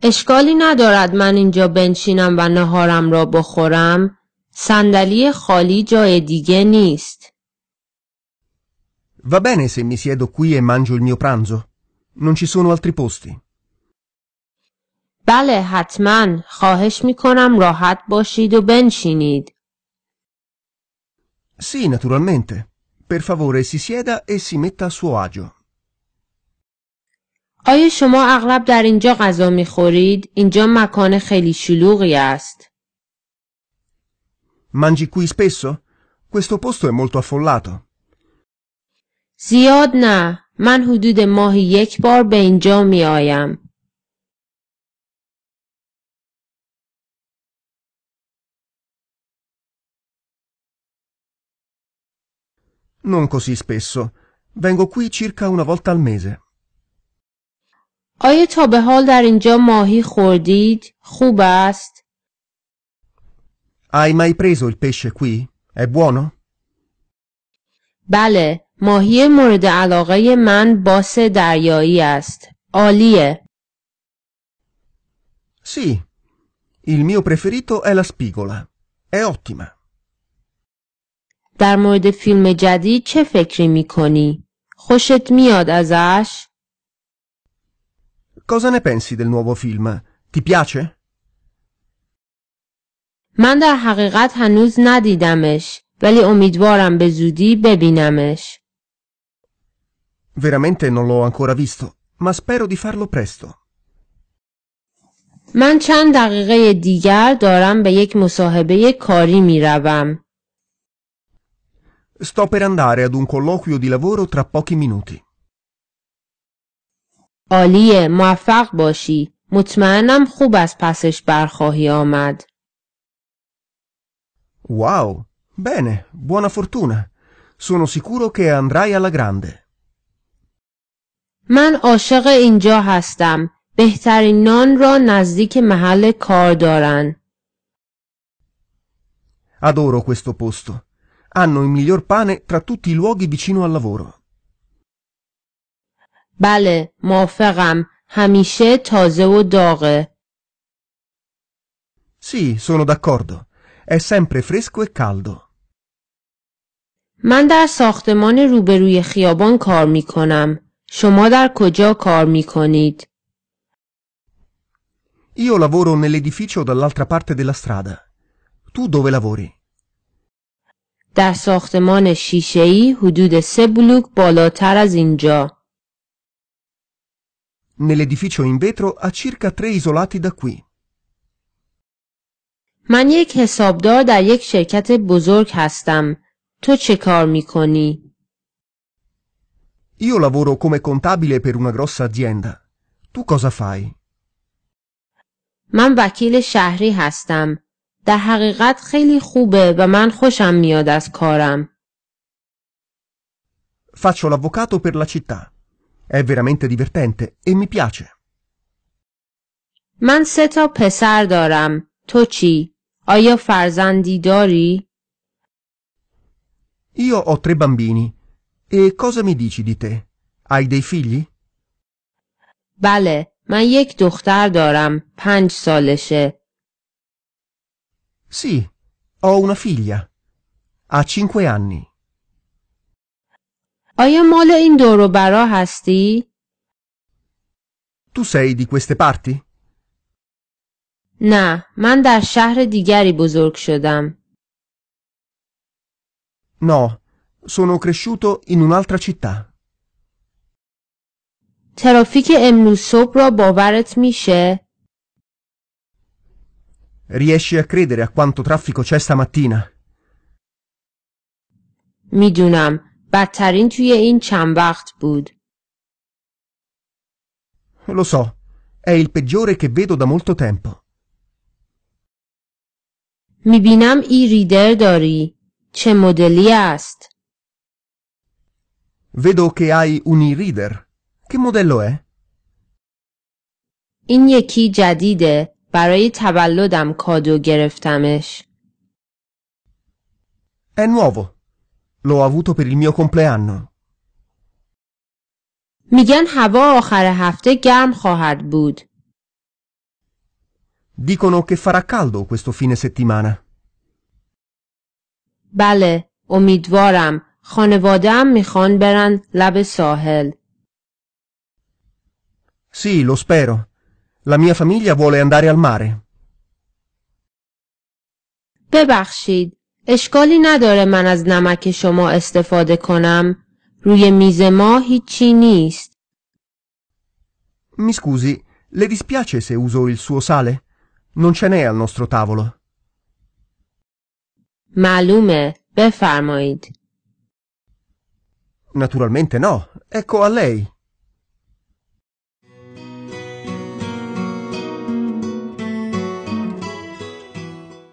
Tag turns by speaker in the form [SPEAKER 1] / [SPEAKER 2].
[SPEAKER 1] اشکالی ندارد من اینجا بنشینم و نهارم را بخورم؟ صندلی خالی جای دیگه نیست.
[SPEAKER 2] Va bene se mi siedo qui e mangio il mio pranzo? Non ci sono altri posti.
[SPEAKER 1] بله حتما. خواهش میکنم راحت باشید و بنشینید.
[SPEAKER 2] Sì, naturalmente. Per favore si sieda e si metta a suo agio.
[SPEAKER 1] آیا شما اغلب در اینجا غذا میخورید؟ اینجا مکان خیلی شلوغی است.
[SPEAKER 2] Mangi qui spesso? Questo posto è molto affollato.
[SPEAKER 1] زیاد نه. من حدود ماهی 1 بار به اینجا می آیم.
[SPEAKER 2] Non così spesso. Vengo qui circa una volta al mese.
[SPEAKER 1] آیا تا به حال در اینجا ماهی خوردید؟ خوب است؟
[SPEAKER 2] Hai mai preso il pesce qui? È buono?
[SPEAKER 1] بله. ماهی مورد علاقه من باس دریایی است. عالیه.
[SPEAKER 2] Sì. Il mio preferito è la spigola. È ottima.
[SPEAKER 1] در مورد فیلم جدید چه فکری میکنی؟ خوشت میاد ازش؟
[SPEAKER 2] Cosa ne pensi del nuovo film? Ti piace?
[SPEAKER 1] من در حقیقت هنوز ندیدمش ولی امیدوارم به زودی ببینمش.
[SPEAKER 2] Veramente non l'ho ancora visto, ma spero di farlo presto.
[SPEAKER 1] من چند دقیقه دیگر دارم به یک مصاحبه کاری میروم.
[SPEAKER 2] Sto per andare ad un colloquio di lavoro tra pochi minuti.
[SPEAKER 1] عالیه. موفق باشی. مطمئنم خوب از پسش برخواهی آمد.
[SPEAKER 2] Wow, bene, buona fortuna. Sono sicuro che andrai alla grande.
[SPEAKER 1] من عاشق اینجا هستم. بهترین نان را نزدیک محل کار دارن.
[SPEAKER 2] Adoro questo posto. Hanno il miglior pane tra tutti i luoghi vicino al lavoro.
[SPEAKER 1] بله، موافقم. همیشه تازه و داغه.
[SPEAKER 2] Sì, sono d'accordo. È sempre fresco e caldo.
[SPEAKER 1] من در ساختمان روبروی خیابان کار می کنم. شما در کجا کار می کنید؟
[SPEAKER 2] Io lavoro nell'edificio dall'altra parte della strada. Tu dove lavori?
[SPEAKER 1] در ساختمان شیشه‌ای حدود 3 بلوک بالاتر از اینجا.
[SPEAKER 2] Nell'edificio in vetro a circa 3 isolati da qui.
[SPEAKER 1] من یک حسابدار در یک شرکت بزرگ هستم. تو چه کار می کنی؟
[SPEAKER 2] Io lavoro come contabile per una grossa azienda. Tu cosa fai?
[SPEAKER 1] من وکیل شهری هستم. در حقیقت خیلی خوبه و من خوشم میاد از کارم.
[SPEAKER 2] Faccio l'avvocato per la città. È veramente divertente e mi piace.
[SPEAKER 1] من 3 تا پسر دارم. تو چی؟ آیا فرزندی داری؟
[SPEAKER 2] Io ho 3 bambini. E cosa mi dici di te? Hai dei figli?
[SPEAKER 1] بله، من یک دختر دارم. 5 سالشه.
[SPEAKER 2] Sì, ho una figlia. Ha 5 anni.
[SPEAKER 1] آیا مال این دور و برا هستی؟
[SPEAKER 2] Tu sei di queste parti?
[SPEAKER 1] نه، من در شهر دیگری بزرگ شدم.
[SPEAKER 2] No, sono cresciuto in un'altra città.
[SPEAKER 1] ترافیک امروز صبح را باورت میشه؟
[SPEAKER 2] Riesci a credere a quanto traffico c'è stamattina?
[SPEAKER 1] میدونم. بدترین توی این چند وقت بود.
[SPEAKER 2] Lo so, è il peggiore che vedo da molto tempo.
[SPEAKER 1] میبینم ای ریدر داری. چه مدلی است؟
[SPEAKER 2] Vedo che hai un e-reader. Che modello è?
[SPEAKER 1] این یکی جدیده. برای تولدم کادو گرفتمش.
[SPEAKER 2] È nuovo. L'ho avuto per il mio compleanno.
[SPEAKER 1] میگن هوا آخر هفته گرم خواهد بود.
[SPEAKER 2] Dicono che farà caldo questo fine settimana.
[SPEAKER 1] بله، امیدوارم. خانواده‌ام میخوان برن لب ساحل.
[SPEAKER 2] Sì, lo spero. La mia famiglia vuole andare al mare.
[SPEAKER 1] ببخشید، اشکالی نداره من از نمک شما استفاده کنم؟ روی میز ما هیچی نیست.
[SPEAKER 2] Mi scusi, le dispiace se uso il suo sale? Non ce n'è al nostro tavolo.
[SPEAKER 1] معلومه، بفرمایید.
[SPEAKER 2] Naturalmente no. Ecco a lei.